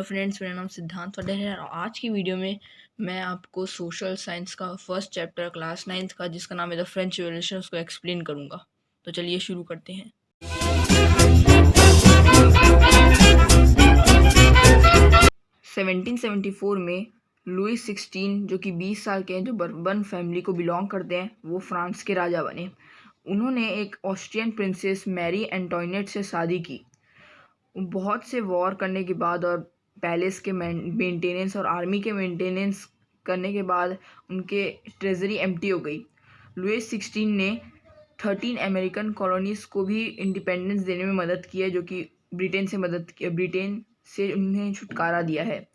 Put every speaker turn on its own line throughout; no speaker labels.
तो फ्रेंड्स, मेरा नाम सिद्धांत वडे है और आज की वीडियो में मैं आपको सोशल साइंस का फर्स्ट चैप्टर क्लास 9th का, जिसका नाम है द फ्रेंच रिवॉल्यूशन, उसको एक्सप्लेन करूंगा। तो चलिए शुरू करते हैं। 1774 में लुई 16, जो कि 20 साल के हैं, जो बर्बन फैमिली को बिलोंग करते हैं, वो फ्रांस के राजा बने। उन्होंने एक ऑस्ट्रियन प्रिंसेस मैरी एंटोइनेट से शादी की। बहुत से वॉर करने के बाद और पैलेस के मेंटेनेंस और आर्मी के मेंटेनेंस करने के बाद उनके ट्रेजरी एम्प्टी हो गई। लुईस 16 ने 13 अमेरिकन कॉलोनीज को भी इंडिपेंडेंस देने में मदद की है, जो कि ब्रिटेन से उन्हें छुटकारा दिया है।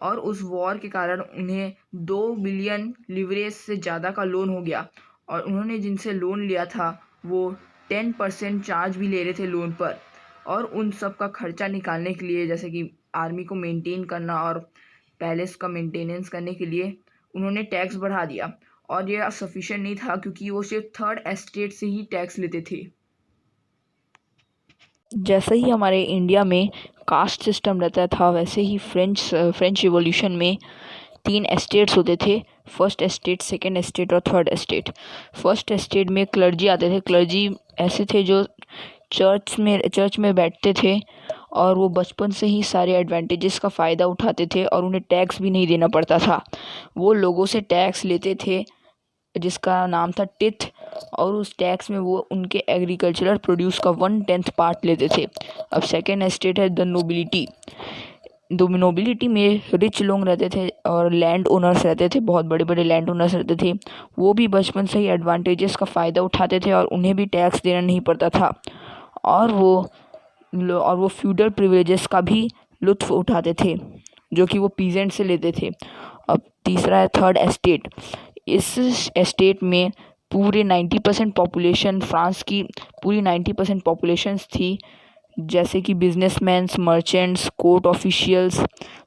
और उस वॉर के कारण उन्हें 2 बिलियन लिवरेज से ज़्यादा का लोन हो गया। और उन्होंने जिनसे लोन लिया था वो 10% चार्ज भी ले रहे थे लोन पर। और उन सब का खर्चा निकालने के लिए, जैसे कि आर्मी को मेंटेन करना और पैलेस का मेंटेनेंस करने के लिए, उन्होंने टैक्स बढ़ा दिया। और यह सफिशिएंट नहीं था, क्योंकि वो सिर्फ थर्ड एस्टेट से ही टैक्स लेते थे। जैसे ही हमारे इंडिया में कास्ट सिस्टम रहता था, वैसे ही फ्रेंच रिवॉल्यूशन में 3 एस्टेट्स होते थे। फर्स्ट एस्टेट, सेकेंड एस्टेट और थर्ड एस्टेट। फर्स्ट एस्टेट में क्लर्जी आते थे। क्लर्जी ऐसे थे जो चर्च में बैठते थे और वो बचपन से ही सारे एडवांटेजेस का फ़ायदा उठाते थे और उन्हें टैक्स भी नहीं देना पड़ता था। वो लोगों से टैक्स लेते थे जिसका नाम था टिथ, और उस टैक्स में वो उनके एग्रीकल्चरल प्रोड्यूस का 1/10 पार्ट लेते थे। अब सेकेंड एस्टेट है द नोबिलिटी। नोबिलिटी में रिच लोग रहते थे और लैंड ओनर्स रहते थे, बहुत बड़े बड़े लैंड ओनर्स रहते थे। वो भी बचपन से ही एडवांटेजेस का फ़ायदा उठाते थे और उन्हें भी टैक्स देना नहीं पड़ता था। और वो फ्यूडल प्रिविलेजेस का भी लुत्फ़ उठाते थे, जो कि वो पीजेंट से लेते थे। अब तीसरा है थर्ड एस्टेट। इस एस्टेट में पूरे 90% पॉपुलेशन, फ्रांस की पूरी 90% पॉपुलेशंस थी, जैसे कि businessman's, merchants, court officials,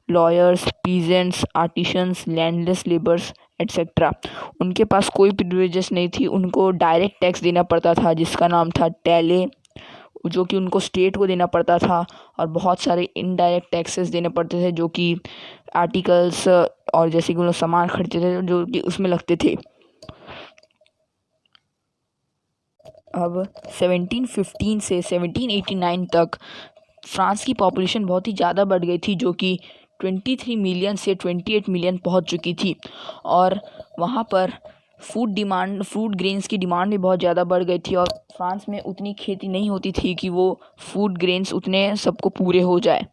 lawyers, peasants, artisans, landless labours etcetera. उनके पास कोई प्रिविलेजेस नहीं थी। उनको डायरेक्ट टैक्स देना पड़ता था, जिसका नाम था टैले, जो कि उनको स्टेट को देना पड़ता था। और बहुत सारे इनडायरेक्ट टैक्सेस देने पड़ते थे, जो कि आर्टिकल्स और जैसे कि वो लोग सामान खरीदते थे, जो कि उसमें लगते थे। अब 1715 से 1789 तक फ्रांस की पॉपुलेशन बहुत ही ज़्यादा बढ़ गई थी, जो कि 23 मिलियन से 28 मिलियन पहुंच चुकी थी। और वहां पर फूड ग्रेन्स की डिमांड भी बहुत ज़्यादा बढ़ गई थी। और फ्रांस में उतनी खेती नहीं होती थी कि वो फूड ग्रेन्स उतने सबको पूरे हो जाए।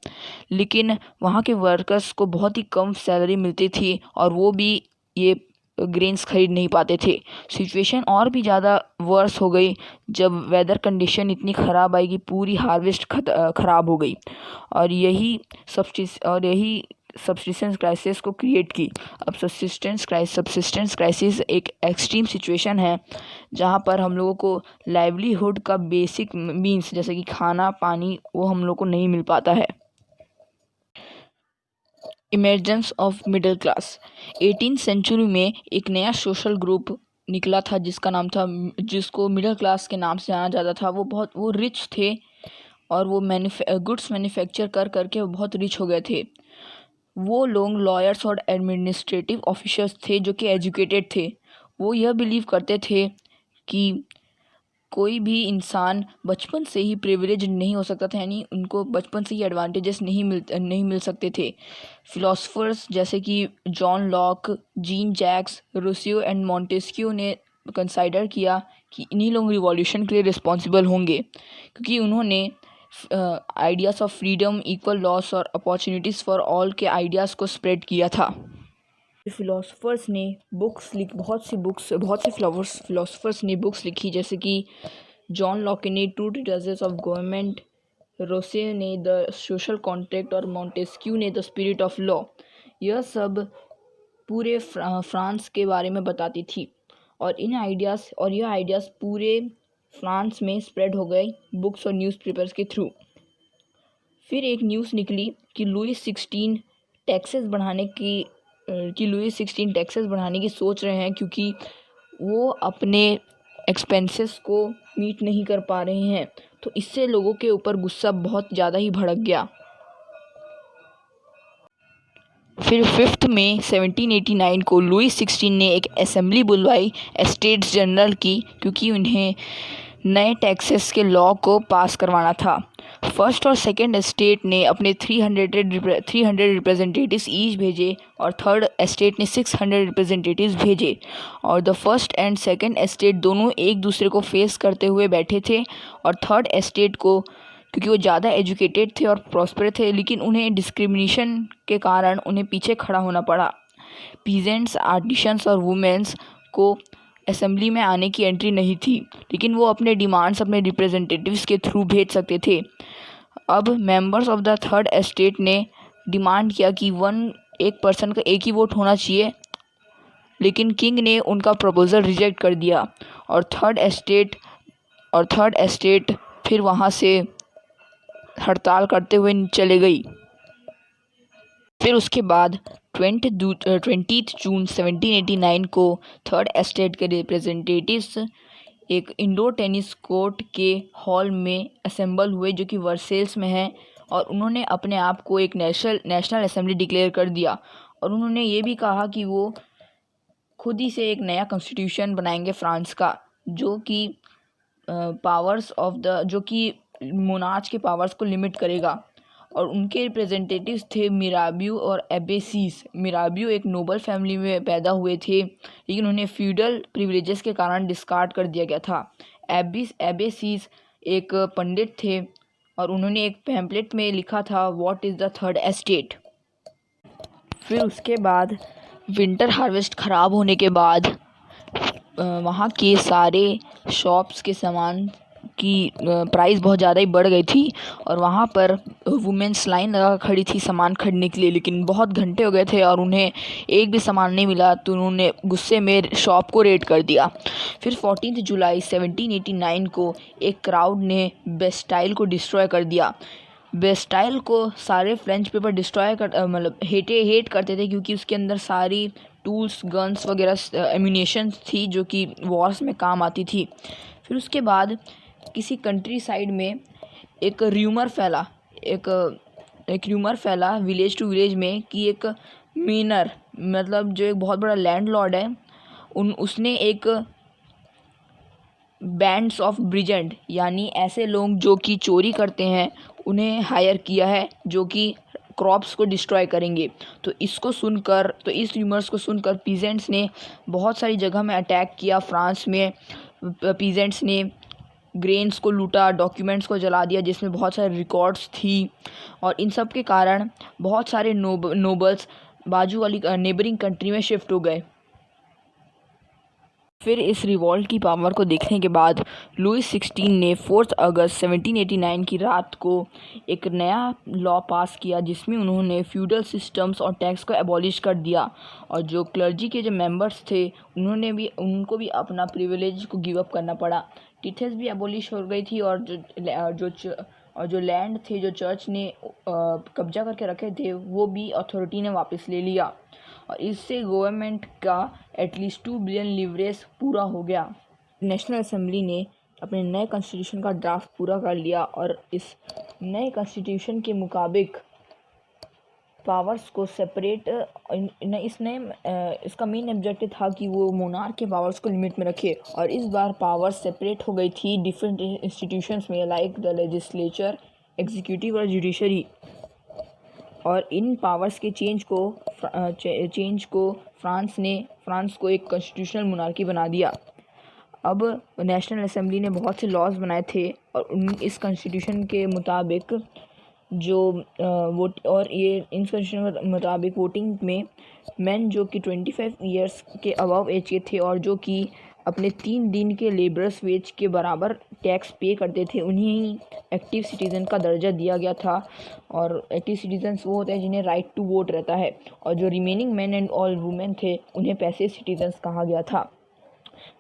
लेकिन वहाँ के वर्कर्स को बहुत ही कम सैलरी मिलती थी और वो भी ये ग्रेन्स खरीद नहीं पाते थे। सिचुएशन और भी ज़्यादा वर्स हो गई जब वेदर कंडीशन इतनी ख़राब आई कि पूरी हार्वेस्ट ख़राब हो गई। और यही सब्सिस्टेंस क्राइसिस को क्रिएट की। अब सब्सिस्टेंस क्राइसिस एक एक्सट्रीम सिचुएशन है जहाँ पर हम लोगों को लाइवलीहुड का बेसिक मीन्स, जैसे कि खाना पानी, वो हम लोग को नहीं मिल पाता है। Emergence of middle class. 18th century में एक नया सोशल ग्रुप निकला था जिसको मिडिल क्लास के नाम से जाना जाता था। वो रिच थे और वो गुड्स मैन्युफैक्चर कर करके वो बहुत रिच हो गए थे। वो लोग लॉयर्स और एडमिनिस्ट्रेटिव ऑफिसर्स थे जो कि एजुकेटेड थे। वो यह बिलीव करते थे कि कोई भी इंसान बचपन से ही प्रिविलेज नहीं हो सकता था, यानी उनको बचपन से ही एडवांटेजेस नहीं मिल सकते थे। फिलोसफर्स जैसे कि John Locke, Jean Jacques Rousseau and Montesquieu ने कंसाइडर किया कि इन्हीं लोग रिवॉल्यूशन के लिए रिस्पॉन्सिबल होंगे, क्योंकि उन्होंने ideas of freedom, equal loss और अपॉर्चुनिटीज़ फॉर ऑल के आइडियाज़ को स्प्रेड किया था। फिलोसफर्स ने बहुत से फिलोसफर्स ने बुक्स लिखी, जैसे कि जॉन लॉक ने टू ट्रीटिसेस ऑफ गवर्नमेंट, रोसे ने द सोशल कॉन्ट्रैक्ट और मॉन्टेस्क्यू ने द स्पिरिट ऑफ लॉ। यह सब पूरे फ्रांस के बारे में बताती थी और यह आइडियाज़ पूरे फ्रांस में स्प्रेड हो गए बुक्स और न्यूज़पेपर्स के थ्रू। फिर एक न्यूज़ निकली कि लुई 16 टैक्सेस बढ़ाने की सोच रहे हैं, क्योंकि वो अपने एक्सपेंसेस को मीट नहीं कर पा रहे हैं। तो इससे लोगों के ऊपर गुस्सा बहुत ज़्यादा ही भड़क गया। फिर 5 मई 1789 को लुई 16 ने एक असेंबली बुलवाई एस्टेट्स जनरल की, क्योंकि उन्हें नए टैक्सेस के लॉ को पास करवाना था। फर्स्ट और सेकंड एस्टेट ने अपने 300 रिप्रेजेंटेटिव्स ईच भेजे और थर्ड एस्टेट ने 600 रिप्रेजेंटेटिव्स भेजे, और the first and second estate दोनों एक दूसरे को फेस करते हुए बैठे थे। और थर्ड एस्टेट को, क्योंकि वो ज़्यादा एजुकेटेड थे और प्रॉस्पर थे, लेकिन उन्हें डिस्क्रिमिनेशन के कारण उन्हें पीछे खड़ा होना पड़ा। पीजेंट्स, आर्टिशंस और वुमेन्स को असेंबली में आने की एंट्री नहीं थी, लेकिन वो अपने डिमांड्स अपने रिप्रेजेंटेटिव्स के थ्रू भेज सकते थे। अब members of the third estate ने डिमांड किया कि एक पर्सन का एक ही वोट होना चाहिए, लेकिन किंग ने उनका प्रपोजल रिजेक्ट कर दिया और थर्ड एस्टेट फिर वहाँ से हड़ताल करते हुए चले गई। फिर उसके बाद 20 जून 1789 को थर्ड एस्टेट के रिप्रेजेंटेटिव्स एक इंडोर टेनिस कोर्ट के हॉल में असेंबल हुए, जो कि वर्सेल्स में है, और उन्होंने अपने आप को एक नेशनल असेंबली डिक्लेयर कर दिया। और उन्होंने ये भी कहा कि वो खुद ही से एक नया कॉन्स्टिट्यूशन बनाएंगे फ्रांस का, जो कि मोनार्च के पावर्स को लिमिट करेगा। और उनके रिप्रेजेंटेटिव्स थे मिराबियो और एबेसीस। मिराबियो एक नोबल फैमिली में पैदा हुए थे, लेकिन उन्हें फ्यूडल प्रिविलेजेस के कारण डिस्कार्ड कर दिया गया था। एबेसीस एक पंडित थे और उन्होंने एक पैम्पलेट में लिखा था what is the third estate. फिर उसके बाद विंटर हार्वेस्ट ख़राब होने के बाद वहाँ के सारे शॉप्स के सामान की प्राइस बहुत ज़्यादा ही बढ़ गई थी, और वहाँ पर वुमेन्स लाइन लगा खड़ी थी सामान खरीदने के लिए, लेकिन बहुत घंटे हो गए थे और उन्हें एक भी सामान नहीं मिला, तो उन्होंने गुस्से में शॉप को रेड कर दिया। फिर 14 जुलाई 1789 को एक क्राउड ने बेस्टाइल को डिस्ट्रॉय कर दिया। बेस्टाइल को सारे फ्रेंच पेपर डिस्ट्रॉय हेट करते थे, क्योंकि उसके अंदर सारी टूल्स, गन्स वगैरह एम्यूनेशन थी जो कि वॉर्स में काम आती थी। फिर उसके बाद किसी कंट्री साइड में एक र्यूमर फैला विलेज टू विलेज में कि एक मीनर, मतलब जो एक बहुत बड़ा लैंडलॉर्ड है, उसने एक बैंड्स ऑफ ब्रिजेंट, यानी ऐसे लोग जो कि चोरी करते हैं, उन्हें हायर किया है, जो कि क्रॉप्स को डिस्ट्रॉय करेंगे। तो इस र्यूमर्स को सुनकर पीजेंट्स ने बहुत सारी जगह में अटैक किया फ्रांस में। पीजेंट्स ने ग्रेन्स को लूटा, डॉक्यूमेंट्स को जला दिया जिसमें बहुत सारे रिकॉर्ड्स थी, और इन सब के कारण बहुत सारे नोबल्स बाजू वाली नेबरिंग कंट्री में शिफ्ट हो गए। फिर इस रिवॉल्ट की पावर को देखने के बाद लुई 16 ने 4 अगस्त 1789 की रात को एक नया लॉ पास किया, जिसमें उन्होंने फ्यूडल सिस्टम्स और टैक्स को एबॉलिश कर दिया, और जो क्लर्जी के जो मेंबर्स थे उनको भी अपना प्रिविलेज को गिव अप करना पड़ा। टिथेस भी एबॉलिश हो गई थी, और जो लैंड थे जो चर्च ने कब्जा करके रखे थे, वो भी अथॉरिटी ने वापस ले लिया, और इससे गवर्नमेंट का एटलीस्ट 2 बिलियन लिवरेज पूरा हो गया। नेशनल असेंबली ने अपने नए कॉन्स्टिट्यूशन का ड्राफ्ट पूरा कर लिया, और इस नए कॉन्स्टिट्यूशन के मुताबिक पावर्स को सेपरेट इसका मेन ऑब्जेक्टिव था कि वो मोनार्क के पावर्स को लिमिट में रखे, और इस बार पावर्स सेपरेट हो गई थी डिफरेंट इंस्टीट्यूशंस में, लाइक द लेजिस्लेचर, एग्जीक्यूटिव और जुडिशरी। और इन पावर्स के चेंज को फ्रांस को एक कॉन्स्टिट्यूशनल मोनार्की बना दिया। अब नेशनल असेंबली ने बहुत से लॉज बनाए थे, और इस कॉन्स्टिट्यूशन के मुताबिक इन कॉन्स्टिट्यूशन के मुताबिक वोटिंग में मेन जो कि 25 ईयर्स के अबव एज के थे और जो कि अपने 3 दिन के लेबरस वेज के बराबर टैक्स पे करते थे, उन्हें एक्टिव सिटीज़न का दर्जा दिया गया था। और एक्टिव सिटीजन्स वो होते हैं जिन्हें राइट टू वोट रहता है, और जो remaining man and all women थे उन्हें पैसिव सिटीजन्स कहा गया था।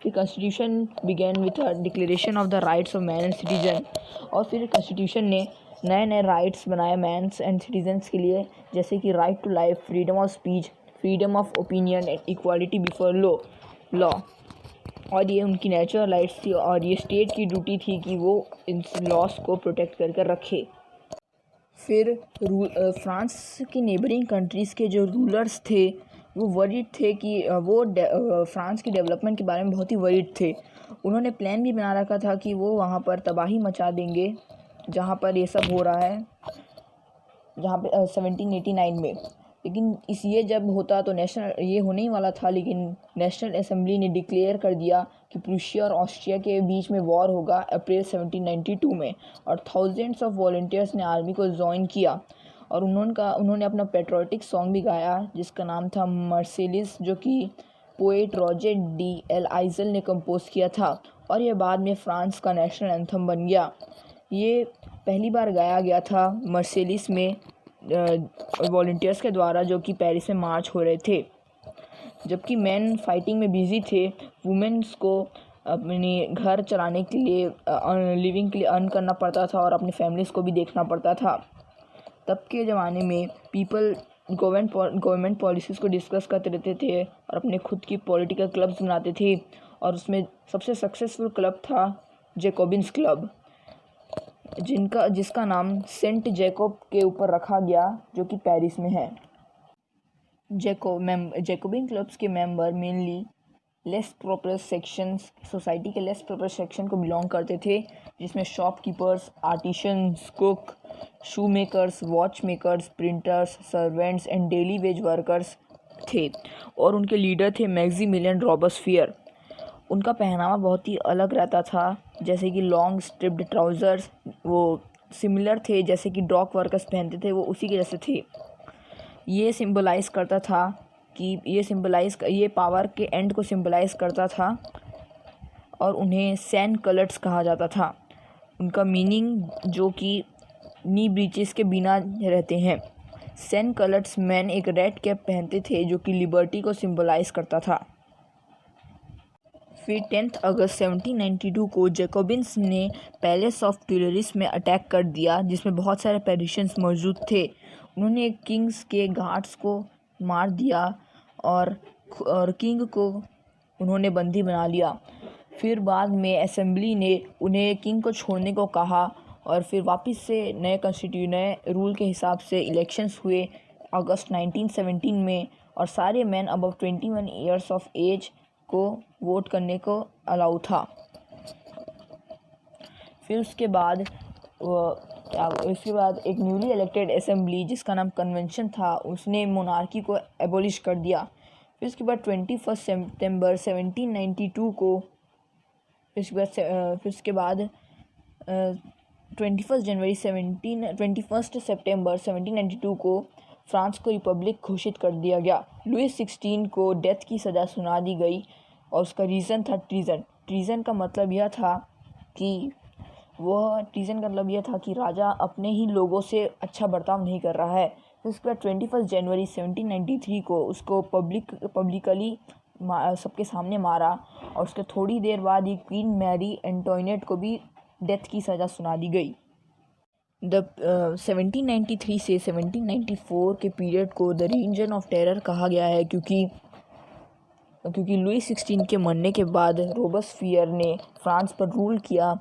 फिर constitution began with a declaration of the rights of man and citizen, और फिर कॉन्स्टिट्यूशन ने नए नए राइट्स बनाए मैन्स एंड सिटीजन्स के लिए, जैसे कि right to life, freedom of speech, freedom of opinion and equality before law. और ये उनकी नेचुरल राइट्स थी, और ये स्टेट की ड्यूटी थी कि वो इन लॉस को प्रोटेक्ट कर रखे। फिर फ्रांस की नेबरिंग कंट्रीज़ के जो रूलर्स थे वो वरीड थे कि फ्रांस की डेवलपमेंट के बारे में बहुत ही वरीड थे। उन्होंने प्लान भी बना रखा था कि वो वहाँ पर तबाही मचा देंगे जहाँ पर ये सब हो रहा है, जहाँ पे 1789 में। लेकिन ये जब होता तो ये होने ही वाला था, लेकिन नेशनल असेंबली ने डिक्लेयर कर दिया कि प्रूशिया और ऑस्ट्रिया के बीच में वॉर होगा अप्रैल 1792 में, और थाउजेंड्स ऑफ वॉलंटियर्स ने आर्मी को ज्वाइन किया। और उन्होंने अपना पेट्रोटिक सॉन्ग भी गाया जिसका नाम था मर्सिलिस, जो कि poet Roger D L Aizawl ने कंपोज किया था, और यह बाद में फ्रांस का नेशनल एंथम बन गया। ये पहली बार गाया गया था मर्सिलिस में वॉलंटियर्स के द्वारा, जो कि पेरिस में मार्च हो रहे थे। जबकि मैन फाइटिंग में बिजी थे, वुमेन्स को अपने घर चलाने के लिए लिविंग के लिए अर्न करना पड़ता था और अपनी फैमिलीज़ को भी देखना पड़ता था। तब के ज़माने में पीपल गवर्नमेंट पॉलिसीज़ को डिस्कस करते रहते थे और अपने खुद की पॉलिटिकल क्लब्स बनाते थे, और उसमें सबसे सक्सेसफुल क्लब था जैकोबिन्स क्लब, जिसका नाम सेंट जैकोब के ऊपर रखा गया, जो कि पेरिस में है। जैकोबिन क्लब्स के member mainly less proper sections, society के लेस प्रॉपर सेक्शन को बिलोंग करते थे, जिसमें shopkeepers, artisans, cook, shoe makers, watch makers, printers, servants and daily veg workers थे। और उनके लीडर थे मैक्सिमिलियन रॉबेस्पियर। उनका पहनावा बहुत ही अलग रहता था, जैसे कि लॉन्ग स्ट्रिप्ड ट्राउज़र्स, वो सिमिलर थे जैसे कि डॉक वर्कर्स पहनते थे, वो उसी के जैसे थे। ये सिंबलाइज़ करता था कि ये पावर के एंड को सिंबलाइज़ करता था, और उन्हें सैन कलर्स कहा जाता था। उनका मीनिंग जो कि नी ब्रीचेस के बिना रहते हैं। सैन कलर्स मैन एक रेड कैप पहनते थे जो कि लिबर्टी को सिंबलाइज़ करता था। फिर 10 अगस्त 1792 को जैकोबिन्स ने पैलेस ऑफ ट्यूइलरीज में अटैक कर दिया, जिसमें बहुत सारे पेरिशियंस मौजूद थे। उन्होंने किंग्स के गार्ड्स को मार दिया और किंग को उन्होंने बंदी बना लिया। फिर बाद में असेंबली ने उन्हें किंग को छोड़ने को कहा, और फिर वापस से नए रूल के हिसाब से इलेक्शंस हुए अगस्त 1917 में, और सारे man above 21 years of age को वोट करने को अलाउ था। फिर उसके बाद एक न्यूली इलेक्टेड असेंबली जिसका नाम कन्वेंशन था, उसने मोनार्की को एबॉलिश कर दिया। फिर उसके बाद 21 सितंबर 1792 को 21 सितंबर 1792 को फ्रांस को रिपब्लिक घोषित कर दिया गया। लुई 16 को डेथ की सज़ा सुना दी गई, और उसका रीज़न था ट्रीज़न का मतलब यह था कि राजा अपने ही लोगों से अच्छा बर्ताव नहीं कर रहा है। फिर उसके बाद 21 जनवरी 1793 को उसको पब्लिकली सबके सामने मारा, और उसके थोड़ी देर बाद ही क्वीन मैरी एंटोइनेट को भी डेथ की सज़ा सुना दी गई। 1793 से 1794 के पीरियड को द रीजन ऑफ टेरर कहा गया है, क्योंकि लुई 16 के मरने के बाद रोबेस्पियर ने फ्रांस पर रूल किया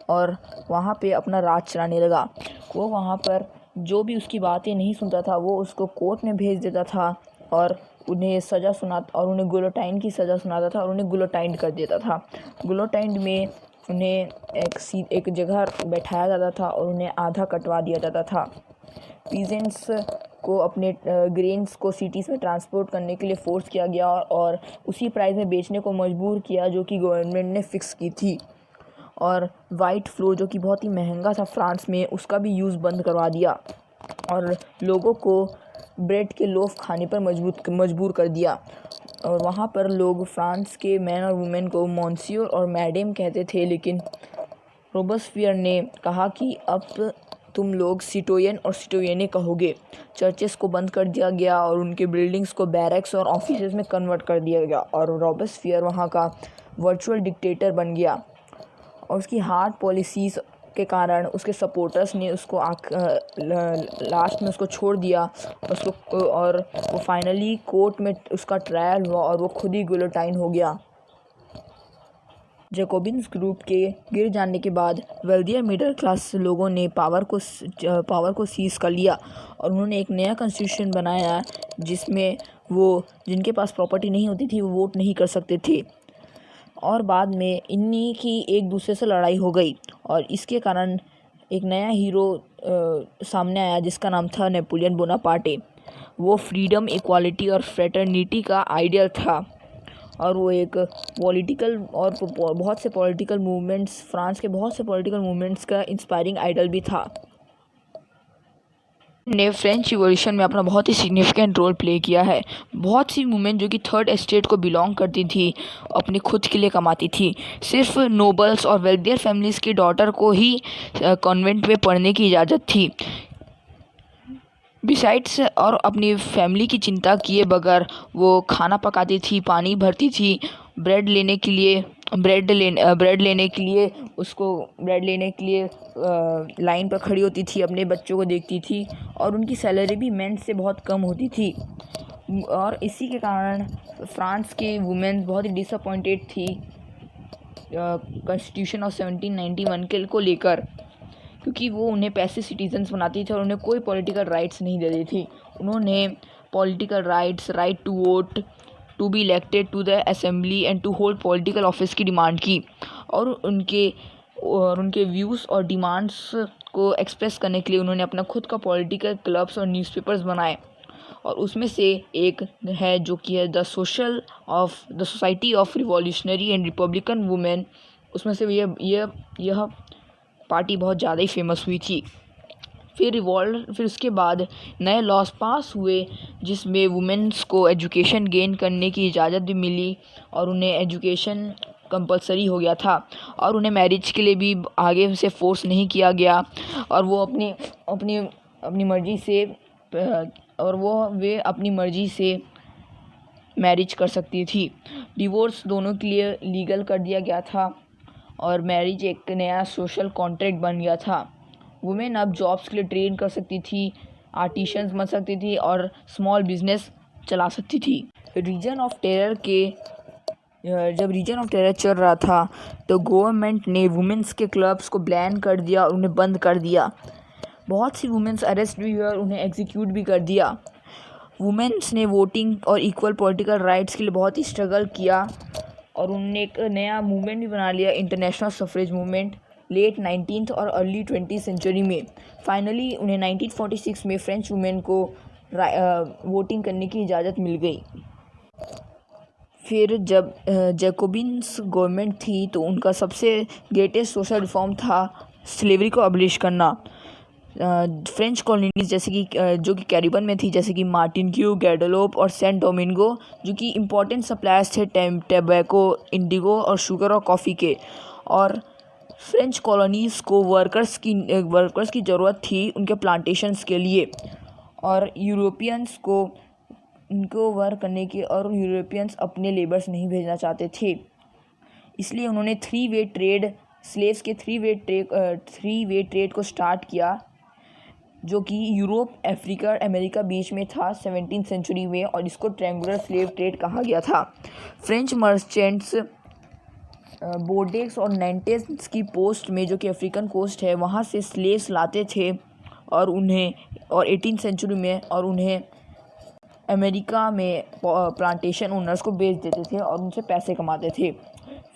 और वहाँ पे अपना राज चलाने लगा। वो वहाँ पर जो भी उसकी बातें नहीं सुनता था वो उसको कोर्ट में भेज देता था, और उन्हें गुलोटाइन की सज़ा सुनाता था, और उन्हें गुलोटाइंड कर देता था। गुलोटाइंड में उन्हें एक जगह बैठाया जाता था और उन्हें आधा कटवा दिया जाता था। पीजेंट्स को अपने ग्रेन्स को सिटीज़ में ट्रांसपोर्ट करने के लिए फोर्स किया गया, और उसी प्राइस में बेचने को मजबूर किया जो कि गवर्नमेंट ने फ़िक्स की थी। और वाइट फ्लोर जो कि बहुत ही महंगा था फ्रांस में, उसका भी यूज़ बंद करवा दिया, और लोगों को ब्रेड के लोफ खाने पर मजबूर कर दिया। और वहाँ पर लोग फ्रांस के मैन और वुमेन को मॉन्सियोर और मैडम कहते थे, लेकिन रोबेस्पियर ने कहा कि अब तुम लोग सिटोयन और सिटोयने कहोगे। चर्चेस को बंद कर दिया गया और उनके बिल्डिंग्स को बैरक्स और ऑफिसेज में कन्वर्ट कर दिया गया, और रोबेस्पियर वहाँ का वर्चुअल डिक्टेटर बन गया। और उसकी हार्ड पॉलिसीज़ के कारण उसके सपोर्टर्स ने उसको लास्ट में उसको छोड़ दिया, और वो फाइनली कोर्ट में उसका ट्रायल हुआ और वो खुद ही गुलोटाइन हो गया। जैकोबिन्स ग्रुप के गिर जाने के बाद वेल्दियर मिडिल क्लास लोगों ने पावर को सीज कर लिया और उन्होंने एक नया कॉन्स्टिट्यूशन बनाया जिसमें वो जिनके पास प्रॉपर्टी नहीं होती थी वो वोट नहीं कर सकते थे। और बाद में इन्हीं की एक दूसरे से लड़ाई हो गई और इसके कारण एक नया हीरो सामने आया जिसका नाम था नेपोलियन बोनापार्टे। वो फ्रीडम, इक्वालिटी और फ्रेटर्निटी का आइडियल था और वो एक पॉलिटिकल और बहुत से पॉलिटिकल मूवमेंट्स फ्रांस के बहुत से पॉलिटिकल मूवमेंट्स का इंस्पायरिंग आइडल भी था। ने फ्रेंच रिवॉल्यूशन में अपना बहुत ही सिग्निफिकेंट रोल प्ले किया है। बहुत सी वुमेन जो कि थर्ड एस्टेट को बिलोंग करती थी अपने खुद के लिए कमाती थी। सिर्फ नोबल्स और वेल्दियर फैमिलीज़ की डॉटर को ही कॉन्वेंट में पढ़ने की इजाज़त थी। बिसाइड्स और अपनी फैमिली की चिंता किए बगैर वो खाना पकाती थी, पानी भरती थी, ब्रेड लेने के लिए लाइन पर खड़ी होती थी, अपने बच्चों को देखती थी और उनकी सैलरी भी मेन से बहुत कम होती थी। और इसी के कारण फ्रांस के वुमेन बहुत ही डिसअपॉइंटेड थी कॉन्स्टिट्यूशन ऑफ 1791 को लेकर, क्योंकि वो उन्हें पैसे सिटीजन्स बनाती थी और उन्हें कोई पॉलिटिकल राइट्स नहीं देती थी। उन्होंने political rights, right to vote, to be elected to the assembly and to hold political office की डिमांड की और उनके व्यूज़ और डिमांड्स को एक्सप्रेस करने के लिए उन्होंने अपना खुद का पॉलिटिकल क्लब्स और न्यूज़पेपर्स बनाए। और उसमें से एक है जो कि है the society of revolutionary and Republican women. उसमें से यह पार्टी बहुत ज़्यादा ही फेमस हुई थी। फिर उसके बाद नए लॉज पास हुए जिसमें वुमेन्स को एजुकेशन गेन करने की इजाज़त भी मिली और उन्हें एजुकेशन कंपलसरी हो गया था और उन्हें मैरिज के लिए भी आगे से फोर्स नहीं किया गया और वो अपनी मर्जी से मैरिज कर सकती थी। डिवोर्स दोनों के लिए लीगल कर दिया गया था और मैरिज एक नया सोशल कॉन्ट्रैक्ट बन गया था। वुमेन अब जॉब्स के लिए ट्रेन कर सकती थी, आर्टिशंस बन सकती थी और स्मॉल बिजनेस चला सकती थी। जब रीजन ऑफ टेरर चल रहा था तो गवर्नमेंट ने वुमेन्स के क्लब्स को बैन कर दिया और उन्हें बंद कर दिया। बहुत सी वुमेन्स अरेस्ट भी हुई और उन्हें एग्जीक्यूट भी कर दिया। वुमेन्स ने वोटिंग और इक्वल पॉलिटिकल राइट्स के लिए बहुत ही स्ट्रगल किया और उन्होंने एक नया मूवमेंट भी बना लिया, international suffrage movement, late 19th और अर्ली 20th सेंचुरी में। फाइनली उन्हें 1946 में फ्रेंच वुमेन को वोटिंग करने की इजाज़त मिल गई। फिर जब जैकोबिन्स गवर्नमेंट थी तो उनका सबसे ग्रेटेस्ट सोशल रिफॉर्म था स्लेवरी को अबलिश करना। फ्रेंच कॉलोनीज जैसे कि जो कि कैरिबन में थी, जैसे कि मार्टिनिक्यू, गैडेलोप और सेंट डोमिंगो, जो कि इम्पोर्टेंट सप्लायर्स थे टैबैको, इंडिगो और शुगर और कॉफ़ी के। और फ्रेंच कॉलोनीज़ को वर्कर्स की ज़रूरत थी उनके प्लांटेशंस के लिए और यूरोपियंस को उनको वर्क करने की, और यूरोपियंस अपने लेबर्स नहीं भेजना चाहते थे। इसलिए उन्होंने थ्री वे ट्रेड को स्टार्ट किया जो कि यूरोप, अफ्रीका और अमेरिका बीच में था 17th सेंचुरी में, और इसको ट्रायंगुलर स्लेव ट्रेड कहा गया था। फ्रेंच मर्चेंट्स बोर्डेक्स और नैंटेस की पोस्ट में, जो कि अफ्रीकन कोस्ट है, वहाँ से स्लेव्स लाते थे और 18th सेंचुरी में और उन्हें अमेरिका में प्लांटेशन ओनर्स को बेच देते थे और उनसे पैसे कमाते थे।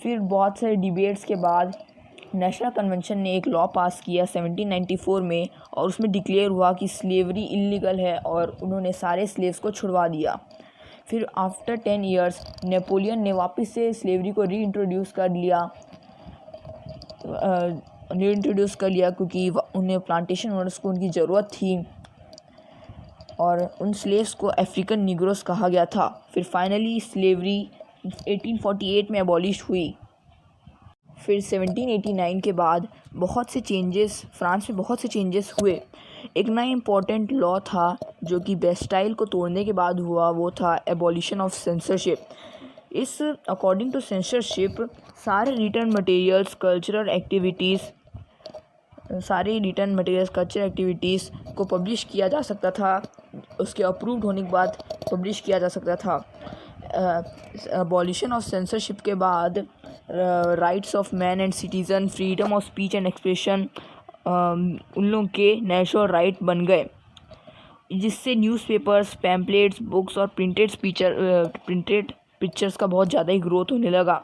फिर बहुत सारे डिबेट्स के बाद नेशनल कन्वेंशन ने एक लॉ पास किया 1794 में और उसमें डिक्लेयर हुआ कि स्लेवरी इलीगल है और उन्होंने सारे स्लेव्स को छुड़वा दिया। फिर आफ्टर 10 years नेपोलियन ने वापस से स्लेवरी को रीइंट्रोड्यूस कर लिया क्योंकि उन्हें प्लांटेशन ओनर्स को उनकी ज़रूरत थी और उन स्लेव्स को अफ्रीकन निग्रोस कहा गया था। फिर फाइनली स्लेवरी 1848 में अबॉलिश हुई। फिर 1789 के बाद फ्रांस में बहुत से चेंजेस हुए। एक नया इम्पॉर्टेंट लॉ था जो कि बेस्टाइल को तोड़ने के बाद हुआ, वो था abolition of censorship. According to censorship सारे रिटर्न मटेरियल्स, कल्चरल एक्टिविटीज़ को पब्लिश किया जा सकता था, उसके अप्रूव्ड होने के बाद पब्लिश किया जा सकता था। एबॉलिशन ऑफ सेंसरशिप के बाद rights of man and citizen, freedom of speech and expression उन लोगों के नेचुरल राइट बन गए, जिससे न्यूज़पेपर्स, पैम्पलेट्स, बुक्स और प्रिंटेड पिक्चर्स का बहुत ज़्यादा ही ग्रोथ होने लगा।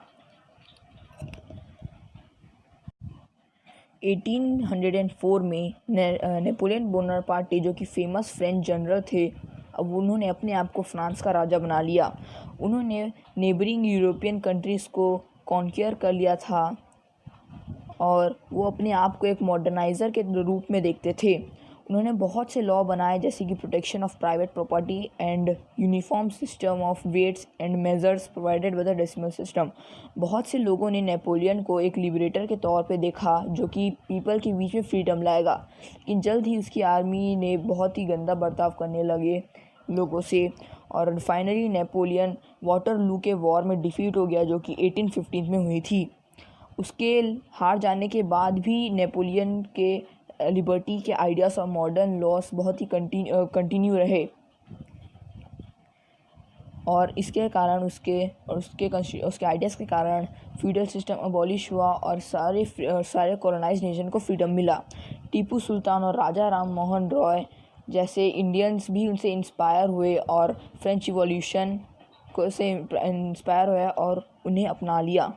1804 में नेपोलियन बोनापार्टे, जो कि फेमस फ्रेंच जनरल थे, अब उन्होंने अपने आप को फ्रांस का राजा बना लिया। उन्होंने नेबरिंग यूरोपियन कंट्रीज़ को कॉन्क्यर कर लिया था और वो अपने आप को एक मॉडर्नाइज़र के रूप में देखते थे। उन्होंने बहुत से लॉ बनाए, जैसे कि protection of private property and uniform system of weights and measures provided by the decimal system. बहुत से लोगों ने नेपोलियन को एक लिबरेटर के तौर पे देखा, जो कि पीपल के बीच में फ्रीडम लाएगा, लेकिन जल्द ही उसकी आर्मी ने बहुत ही गंदा बर्ताव करने लगे लोगों से, और फाइनली नेपोलियन वाटरलू के वॉर में डिफीट हो गया, जो कि 1815 में हुई थी। उसके हार जाने के बाद भी नेपोलियन के लिबर्टी के आइडियाज़ और मॉडर्न लॉस बहुत ही कंटिन्यू रहे, और इसके कारण उसके आइडियाज़ के कारण फ्यूडल सिस्टम अबॉलिश हुआ और सारे कॉलोनाइज्ड नेशन को फ्रीडम मिला। टीपू सुल्तान और राजा राम मोहन रॉय जैसे इंडियंस भी उनसे इंस्पायर हुए और फ्रेंच रिवॉल्यूशन को से इंस्पायर हुए और उन्हें अपना लिया।